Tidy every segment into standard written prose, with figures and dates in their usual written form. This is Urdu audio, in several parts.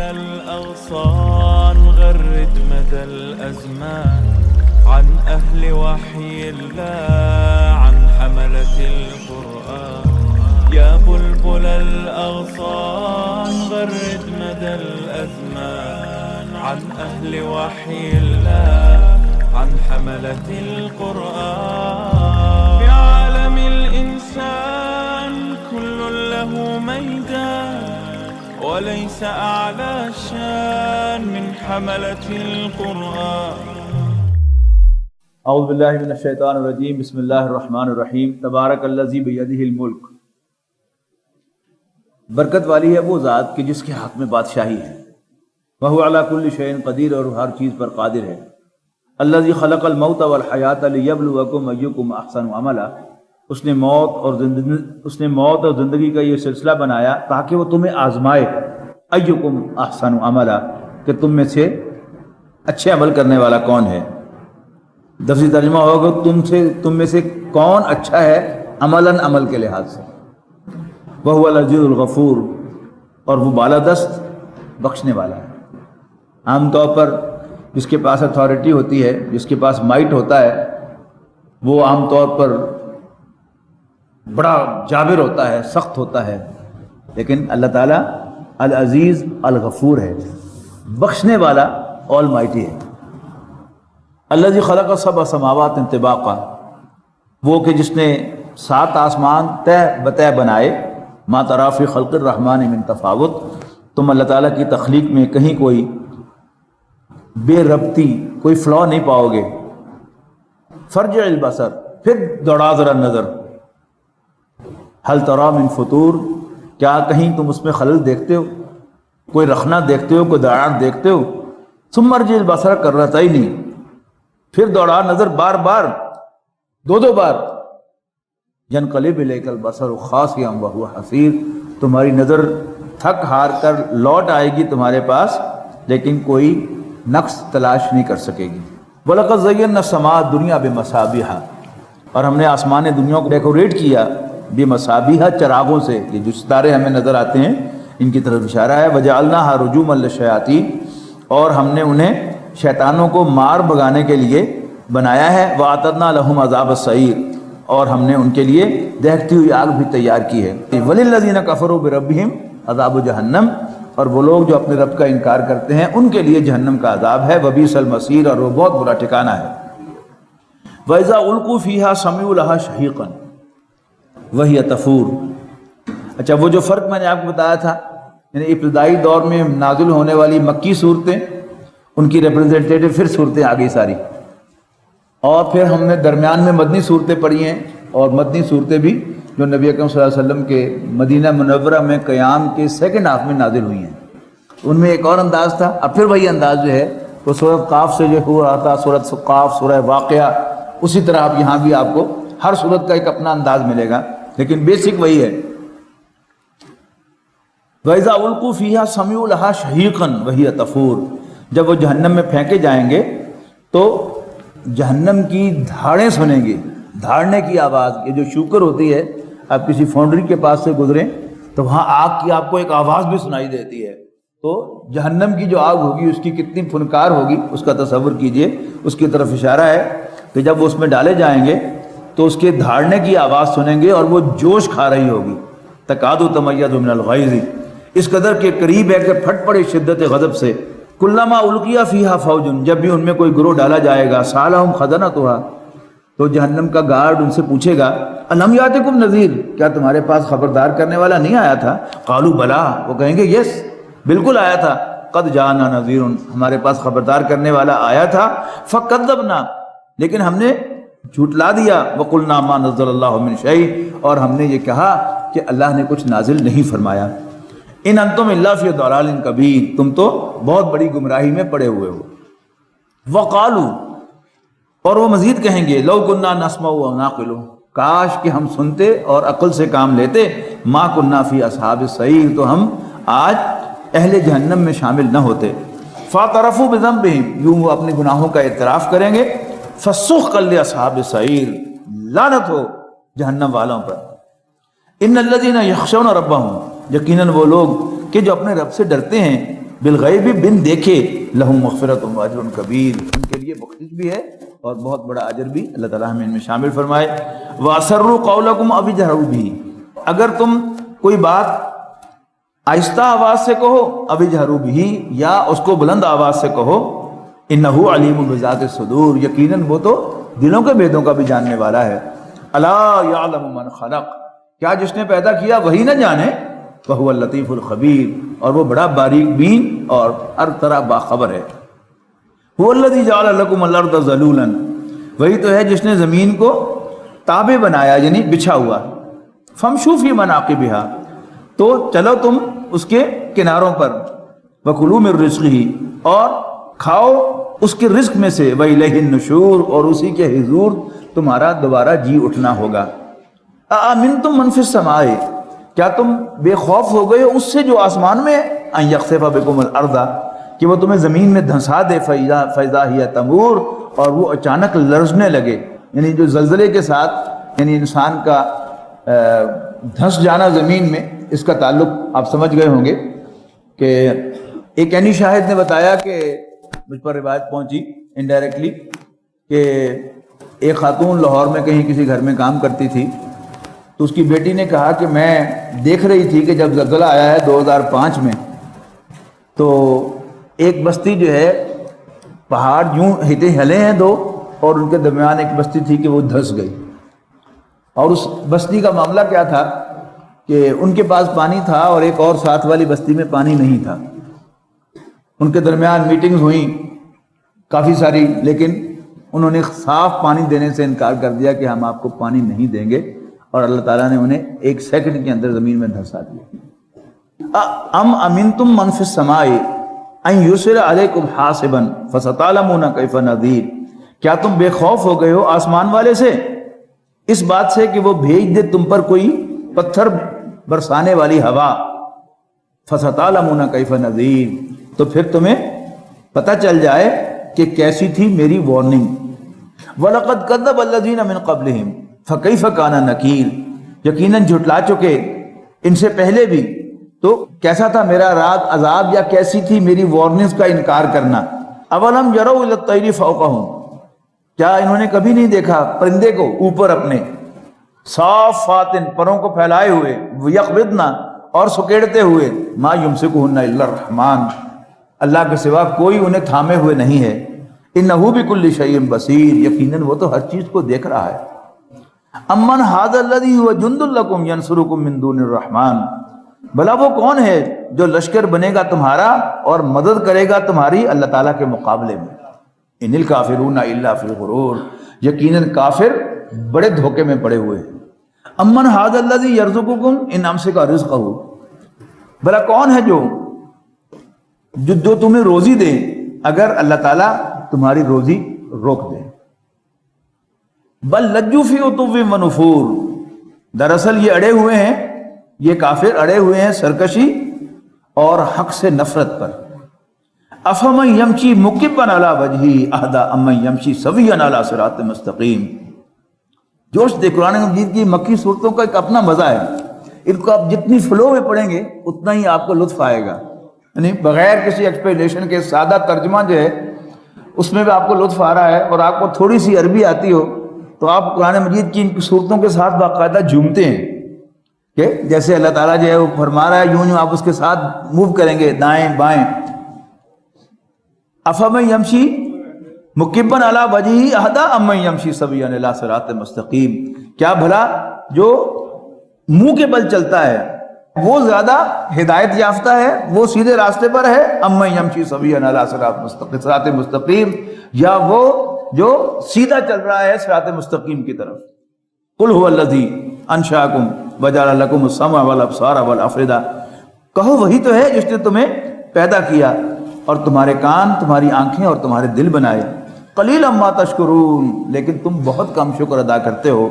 الأغصان غرد مدى الأزمان عن أهل وحي الله عن حملة القرآن يا بلبل الأغصان غرد مدى الأزمان عن أهل وحي الله عن حملة القرآن في عالم الإنسان كل له ميدان وليس أعلى الشان من حملة القرآن. اعوذ باللہ من الشیطان الرجیم بسم اللہ الرحمن الرحیم تبارک الذی بیدہ الملک. برکت والی ہے وہ ذات کہ جس کے ہاتھ میں بادشاہی ہے. وہو علی کل شیء قدیر، اور ہر چیز پر قادر ہے. الذی خلق الموت والحیاۃ لیبلوکم ایکم احسن عملا، اس نے موت اور زندگی کا یہ سلسلہ بنایا تاکہ وہ تمہیں آزمائے. ایکم احسن عملا، کہ تم میں سے اچھے عمل کرنے والا کون ہے. لفظی ترجمہ ہوگا تم میں سے کون اچھا ہے عمل کے لحاظ سے. وہو العزیز الغفور، اور وہ بالادست بخشنے والا ہے. عام طور پر جس کے پاس اتھارٹی ہوتی ہے، جس کے پاس مائٹ ہوتا ہے، وہ عام طور پر بڑا جابر ہوتا ہے، سخت ہوتا ہے. لیکن اللہ تعالیٰ العزیز الغفور ہے، بخشنے والا آل مائٹی ہے. الذی خلق سبع سماوات طباقا، وہ کہ جس نے 7 آسمان تہ بتہ بنائے. ما تری فی خلق الرحمن من تفاوت، تم اللہ تعالیٰ کی تخلیق میں کہیں کوئی بے ربطی، کوئی فلاء نہیں پاؤ گے. فرجع البصر، پھر دوڑا ذرا نظر. هل تری من فطور، کیا کہیں تم اس میں خلل دیکھتے ہو، کوئی رخنا دیکھتے ہو، کوئی دراڑ دیکھتے ہو. ثم ارجع البصر کرتین، پھر دوڑا نظر بار بار، دو بار. ینقلب الیک البصر خاسئا وہو حسیر، تمہاری نظر تھک ہار کر لوٹ آئے گی تمہارے پاس، لیکن کوئی نقص تلاش نہیں کر سکے گی. وَلَقَدْ زَيَّنَّا السَّمَاءَ الدُّنْيَا بِمَصَابِيحَ، اور ہم نے آسمان دنیا کو ڈیکوریٹ کیا بمصابیح، چراغوں سے. یہ جو ستارے ہمیں نظر آتے ہیں ان کی طرف اشارہ ہے. وَجَعَلْنَاهَا رُجُومًا لِلشَّيَاطِينِ، اور ہم نے انہیں شیطانوں کو مار بگانے کے لیے بنایا ہے. وَأَعْتَدْنَا لَهُمْ عَذَابَ السَّعِيرِ، اور ہم نے ان کے لیے دہکتی ہوئی آگ بھی تیار کی ہے. وَلِلَّذِينَ كَفَرُوا بِرَبِّهِمْ عَذَابُ جَهَنَّمَ، اور وہ لوگ جو اپنے رب کا انکار کرتے ہیں ان کے لیے جہنم کا عذاب ہے. وَبِئْسَ الْمَصِيرُ، اور وہ بہت برا ٹھکانہ ہے. وَإِذَا أُلْقُوا فِيهَا سَمِعُوا لَهَا شَهِيقًا وَهِيَ تَفُورُ. اچھا، وہ جو فرق میں نے آپ کو بتایا تھا، یعنی ابتدائی دور میں نازل ہونے والی مکی صورتیں، ان کی ریپرزنٹیٹیو پھر صورتیں آ گئی ساری، اور پھر ہم نے درمیان میں مدنی صورتیں پڑھی ہیں، اور مدنی صورتیں بھی جو نبی اکرم صلی اللہ علیہ وسلم کے مدینہ منورہ میں قیام کے سیکنڈ ہاف میں نازل ہوئی ہیں. ان میں ایک اور انداز تھا. اب پھر وہی انداز جو ہے وہ سورۃ قاف سے جو ہو رہا تھا، سورۃ قاف، سورہ واقعہ، اسی طرح اب یہاں بھی آپ کو ہر صورت کا ایک اپنا انداز ملے گا، لیکن بیسک وہی ہے. وَإِذَا أُلْقُوا فِيهَا سَمِعُوا لَهَا شَهِيقًا وَهِيَ تَفُورُ، جب وہ جہنم میں پھینکے جائیں گے تو جہنم کی دھاڑیں سنیں گے، دھاڑنے کی آواز. یہ جو شوکر ہوتی ہے، آپ کسی فاؤنڈری کے پاس سے گزریں تو وہاں آگ کی آپ کو ایک آواز بھی سنائی دیتی ہے. تو جہنم کی جو آگ ہوگی اس کی کتنی فنکار ہوگی اس کا تصور کیجئے. اس کی طرف اشارہ ہے کہ جب وہ اس میں ڈالے جائیں گے تو اس کے دھاڑنے کی آواز سنیں گے اور وہ جوش کھا رہی ہوگی. تکاد تمیز من الغیظ، اس قدر کے قریب ہے کہ پھٹ پڑے شدت غضب سے. کلما القی فیہا فوج، جب بھی ان میں کوئی گروہ ڈالا جائے گا، سالہم خزنتھا، تو جہنم کا گارڈ ان سے پوچھے گا، الم یاتکم نذیر، کیا تمہارے پاس خبردار کرنے والا نہیں آیا تھا؟ قالوا بلا، وہ کہیں گے یس بالکل آیا تھا. قد جاءنا نذیر، ہمارے پاس خبردار کرنے والا آیا تھا. فکذبنا، لیکن ہم نے جھٹلا دیا. وقلنا ما نزل اللہ من شیء، اور ہم نے یہ کہا کہ اللہ نے کچھ نازل نہیں فرمایا. ان انتم الا فی ضلال کبیر، تم تو بہت بڑی گمراہی میں پڑے ہوئے ہو. وقالوا، اور وہ مزید کہیں گے، لو کنا نسمع و نعقل، کاش کہ ہم سنتے اور عقل سے کام لیتے. ما کنا فی اصحاب السعیر، تو ہم آج اہل جہنم میں شامل نہ ہوتے. فاعترفوا بذنبہم، یوں وہ اپنے گناہوں کا اعتراف کریں گے. فسحقا لاصحاب السعیر، لعنت ہو جہنم والوں پر. ان الذین یخشون ربہم، یقیناً وہ لوگ کہ جو اپنے رب سے ڈرتے ہیں، بالغیب بن دیکھے لہم مغفرۃ و اجر کبیر، ان کے لیے بخشش بھی ہے اور بہت بڑا اجر بھی، اللہ تعالیٰ ہمیں ان میں شامل فرمائے۔ وَأَسَرُّوا قَوْلَكُمْ أَوْ اجْهَرُوا بِهِ، اگر تم کوئی بات آہستہ آواز سے کہو، أَوْ اجْهَرُوا بِهِ، یا اس کو بلند آواز سے کہو، إِنَّهُ عَلِيمٌ بِذَاتِ الصُّدُورِ، یقیناً وہ تو دلوں کے بھیدوں کا بھی جاننے والا ہے۔ أَلَا يَعْلَمُ مَنْ خَلَقَ، کیا جس نے پیدا کیا وہی نہ جانے، وَهُوَ اللطیف الخبیر، اور وہ بڑا باریک بین اور ہر طرح باخبر ہے۔ هُوَ الَّذِي جَعَلَ لَكُمُ الْأَرْضَ ذَلُولًا، وہی تو ہے جس نے زمین کو تابع بنایا، یعنی بچھا ہوا۔ فَامْشُوا فِي مَنَاقِبِهَا، تو چلو تم اس کے کناروں پر، وَكُلُوا مِن رِزْقِهِ، اور کھاؤ اس کے رزق میں سے، وَإِلَيْهِ النُّشُورُ، اور اسی کے حضور تمہارا دوبارہ جی اٹھنا ہوگا۔ أَأَمِنْتُم مَّن فِي السَّمَاءِ، کیا تم بے خوف ہو گئے اس سے جو آسمان میں، ان یخسف بکم الارض، کہ وہ تمہیں زمین میں دھنسا دے، فاذا ہی تمور، اور وہ اچانک لرزنے لگے، یعنی جو زلزلے کے ساتھ یعنی انسان کا دھنس جانا زمین میں، اس کا تعلق آپ سمجھ گئے ہوں گے کہ ایک عینی شاہد نے بتایا کہ مجھ پر روایت پہنچی انڈائریکٹلی کہ ایک خاتون لاہور میں کہیں کسی گھر میں کام کرتی تھی، تو اس کی بیٹی نے کہا کہ میں دیکھ رہی تھی کہ جب زلزلہ آیا ہے 2005 میں، تو ایک بستی جو ہے پہاڑ یوں ہلے ہیں دو، اور ان کے درمیان ایک بستی تھی کہ وہ دھس گئی، اور اس بستی کا معاملہ کیا تھا کہ ان کے پاس پانی تھا اور ایک اور ساتھ والی بستی میں پانی نہیں تھا۔ ان کے درمیان میٹنگز ہوئیں کافی ساری، لیکن انہوں نے صاف پانی دینے سے انکار کر دیا کہ ہم آپ کو پانی نہیں دیں گے، اور اللہ تعالیٰ نے انہیں ایک سیکنڈ کے اندر زمین میں دھنسا دیا۔ ام امنتم من فی السماء ان یرسل علیکم حاصبا فستعلمون کیف نذیر، کیا تم بے خوف ہو گئے ہو آسمان والے سے اس بات سے کہ وہ بھیج دے تم پر کوئی پتھر برسانے والی ہوا، فستعلمون کیف نذیر، تو پھر تمہیں پتہ چل جائے کہ کیسی تھی میری وارننگ۔ وَلَقَدْ كَذَّبَ الَّذِينَ مِن قَبْلِهِمْ فَكَيْفَ كَانَ نَكِيرٌ، یقیناً جھٹلا چکے ان سے پہلے بھی، تو کیسا تھا میرا رات عذاب، یا کیسی تھی میری وارننگز کا انکار کرنا۔ اولم یروا الی الطیر فوقہم، کیا انہوں نے کبھی نہیں دیکھا پرندے کو اوپر اپنے، صافات، پروں کو پھیلائے ہوئے، یقبضن، اور سکیڑتے ہوئے، ما یمسکہن الا الرحمن، اللہ کے سوا کوئی انہیں تھامے ہوئے نہیں ہے، انہ بکل شیء بصیر، یقیناً وہ تو ہر چیز کو دیکھ رہا ہے۔ امن ھذا الذی هو جند لکم ینصرکم من دون الرحمن، بھلا وہ کون ہے جو لشکر بنے گا تمہارا اور مدد کرے گا تمہاری اللہ تعالیٰ کے مقابلے میں۔ ان الکافرون الا فی غرور، یقیناً کافر بڑے دھوکے میں پڑے ہوئے ہیں۔ امن ھذا الذی یرزقکم ان امسک رزقہ، بھلا کون ہے جو تمہیں روزی دے اگر اللہ تعالیٰ تمہاری روزی روک دے۔ بل لجوا فی عتو و نفور، دراصل یہ اڑے ہوئے ہیں، یہ کافر اڑے ہوئے ہیں سرکشی اور حق سے نفرت پر۔ افمن یمشی مکبا علی وجہہ اہدی امن یمشی سویا علی صراط مستقیم۔ جوش دے، قرآن مجید کی مکی صورتوں کا ایک اپنا مزہ ہے، ان کو آپ جتنی فلو میں پڑھیں گے اتنا ہی آپ کو لطف آئے گا، یعنی بغیر کسی ایکسپلینیشن کے سادہ ترجمہ جو ہے اس میں بھی آپ کو لطف آ رہا ہے، اور آپ کو تھوڑی سی عربی آتی ہو تو آپ قرآن مجید کی ان صورتوں کے ساتھ باقاعدہ جھومتے ہیں، کہ جیسے اللہ تعالیٰ جو ہے وہ فرما رہا ہے، یوں یوں آپ اس کے ساتھ موو کریں گے دائیں بائیں۔ افمن یمشی مکبا علی وجہہ اہدی امن یمشی سویا علی صراط مستقیم، کیا بھلا جو منہ کے بل چلتا ہے وہ زیادہ ہدایت یافتہ ہے، وہ سیدھے راستے پر ہے، امن یمشی سویا علی صراط مستقیم، یا وہ جو سیدھا چل رہا ہے صراط مستقیم کی طرف۔ قل هو الذی انشأکم وجعل لکم السمع والابصار والافئدہ، کہو وہی تو ہے جس نے تمہیں پیدا کیا اور تمہارے کان، تمہاری آنکھیں اور تمہارے دل بنائے۔ قلیلا ما تشکرون، لیکن تم بہت کم شکر ادا کرتے ہو۔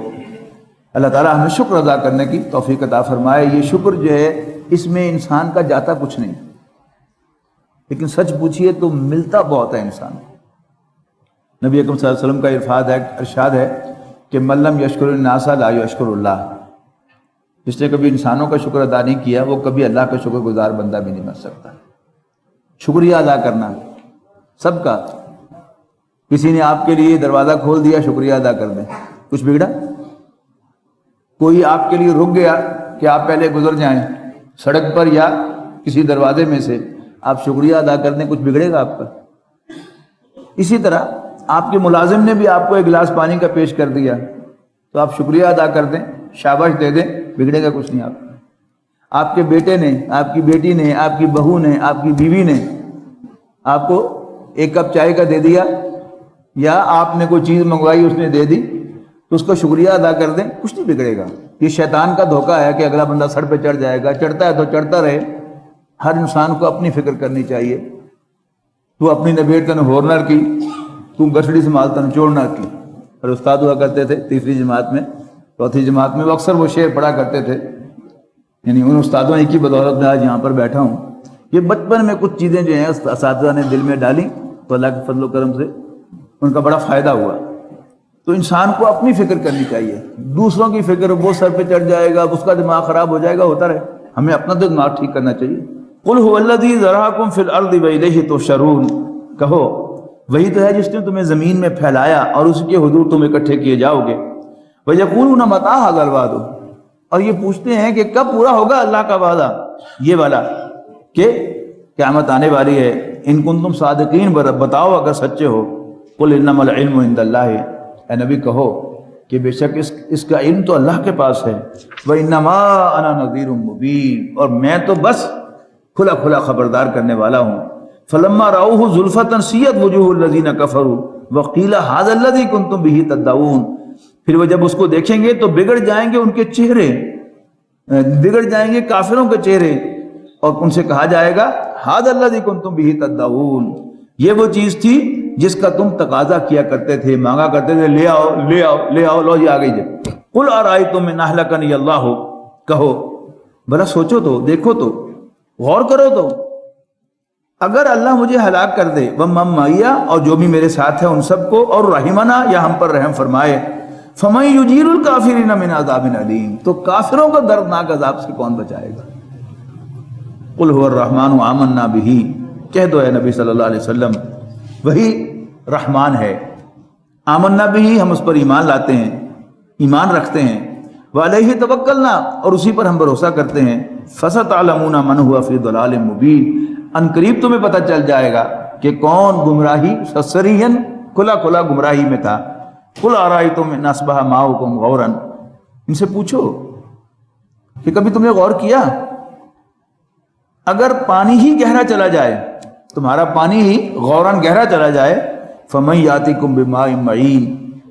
اللہ تعالیٰ ہمیں شکر ادا کرنے کی توفیق عطا فرمائے۔ یہ شکر جو ہے اس میں انسان کا جاتا کچھ نہیں، لیکن سچ پوچھئے تو ملتا بہت ہے انسان کو۔ نبی اکرم صلی اللہ علیہ وسلم کا ارشاد ہے کہ من لم یشکر الناس لا یشکر اللہ، جس نے کبھی انسانوں کا شکر ادا نہیں کیا وہ کبھی اللہ کا شکر گزار بندہ بھی نہیں بن سکتا۔ شکریہ ادا کرنا سب کا. کسی نے آپ کے لیے دروازہ کھول دیا، شکریہ ادا کر دیں. کچھ بگڑا؟ کوئی آپ کے لیے رک گیا کہ آپ پہلے گزر جائیں سڑک پر یا کسی دروازے میں سے، آپ شکریہ ادا کر دیں، کچھ بگڑے گا آپ کا؟ اسی طرح آپ کے ملازم نے بھی آپ کو ایک گلاس پانی کا پیش کر دیا تو آپ شکریہ ادا کر دیں، شاباش دے دیں، بگڑے گا کچھ نہیں آپ کا. آپ کے بیٹے نے، آپ کی بیٹی نے، آپ کی بہو نے، آپ کی بیوی نے آپ کو ایک کپ چائے کا دے دیا یا آپ نے کوئی چیز منگوائی اس نے دے دی تو اس کا شکریہ ادا کر دیں، کچھ نہیں بگڑے گا. یہ شیطان کا دھوکہ ہے کہ اگلا بندہ سر پہ چڑھ جائے گا. چڑھتا ہے تو چڑھتا رہے. ہر انسان کو اپنی فکر کرنی چاہیے. تو اپنی نبیڑ تن ہورنر کی، تو گٹھڑی سنبھالتا تن چوڑنر کی. اور استاد ہوا کرتے تھے تیسری جماعت میں، چوتھی جماعت میں، وہ اکثر وہ شعر پڑھا کرتے تھے. یعنی ان استادوں کی بدولت میں آج یہاں پر بیٹھا ہوں. یہ بچپن میں کچھ چیزیں جو ہیں اساتذہ نے دل میں ڈالی تو اللہ کے فضل و کرم سے ان کا بڑا فائدہ ہوا. تو انسان کو اپنی فکر کرنی چاہیے. دوسروں کی فکر، وہ سر پہ چڑھ جائے گا، اس کا دماغ خراب ہو جائے گا، ہوتا رہے. ہمیں اپنا تو دماغ ٹھیک کرنا چاہیے. قل هو الذی ذرأکم فی الارض والیہ تحشرون، کہو وہی تو ہے جس نے تمہیں زمین میں پھیلایا اور اس کے حضور تم اکٹھے کیے جاؤ گے. ویقولون متی ھذا الوعد، اور یہ پوچھتے ہیں کہ کب پورا ہوگا اللہ کا وعدہ یہ والا کہ قیامت آنے والی ہے. ان کنتم صادقین، بتاؤ اگر سچے ہو. قل انما العلم عند اللہ، اے نبی کہو کہ بے شک اس کا علم تو اللہ کے پاس ہے. وَإِنَّمَا أَنَا نَذِيرٌ مُبِينٌ، اور میں تو بس کھلا کھلا خبردار کرنے والا ہوں. فَلَمَّا رَأَوْهُ زُلْفَةً سِيَّتْ وُجُوهُ الَّذِينَ كَفَرُوا وَقِيلَ هَذَا الَّذِي كُنتُم بِهِ تَدَّعُونَ، پھر وہ جب اس کو دیکھیں گے تو بگڑ جائیں گے ان کے چہرے، بگڑ جائیں گے کافروں کے چہرے، اور ان سے کہا جائے گا هَذَا الَّذِي كُنتُم بِهِ تَدَّعُونَ، یہ وہ چیز تھی جس کا تم تقاضا کیا کرتے تھے، مانگا کرتے تھے، لے آؤ لے آؤ لے آؤ، لو یہ آ گئی. جب قل ارأیتم ان اہلکنی اللہ، کہو بھلا سوچو تو، دیکھو تو، غور کرو تو، اگر اللہ مجھے ہلاک کر دے، ومن معی، اور جو بھی میرے ساتھ ہے ان سب کو، اور رحمنا، یا ہم پر رحم فرمائے، فمن یجیر الکافرین من عذاب علیم، تو کافروں کو دردناک عذاب سے کون بچائے گا. قل هو الرحمن آمنا بہ، کہہ دو اے نبی صلی اللہ علیہ وسلم وہی رحمان ہے. آمنا بہ، ہم اس پر ایمان لاتے ہیں، ایمان رکھتے ہیں. وعلیہ توکلنا، اور اسی پر ہم بھروسہ کرتے ہیں. فستعلمون من هو فی ضلال مبین، ان قریب تمہیں پتہ چل جائے گا کہ کون گمراہی سرین، کھلا کھلا گمراہی میں تھا. قل ارأیتم ان اصبح ماؤکم غورا، ان سے پوچھو کہ کبھی تم نے غور کیا اگر پانی ہی گہرا چلا جائے، تمہارا پانی ہی غوراً گہرا چلا جائے، فمن یاتیکم بماء معین،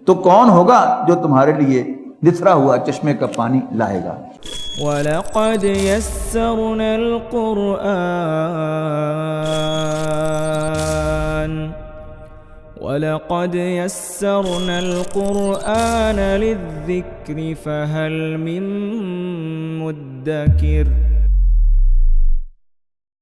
تو کون ہوگا جو تمہارے لیے لتھرا ہوا چشمے کا پانی لائے گا. وَلَقَدْ يَسَّرْنَا الْقُرْآنَ لِلذِّكْرِ فَهَلْ مِن مُّدَّكِرٍ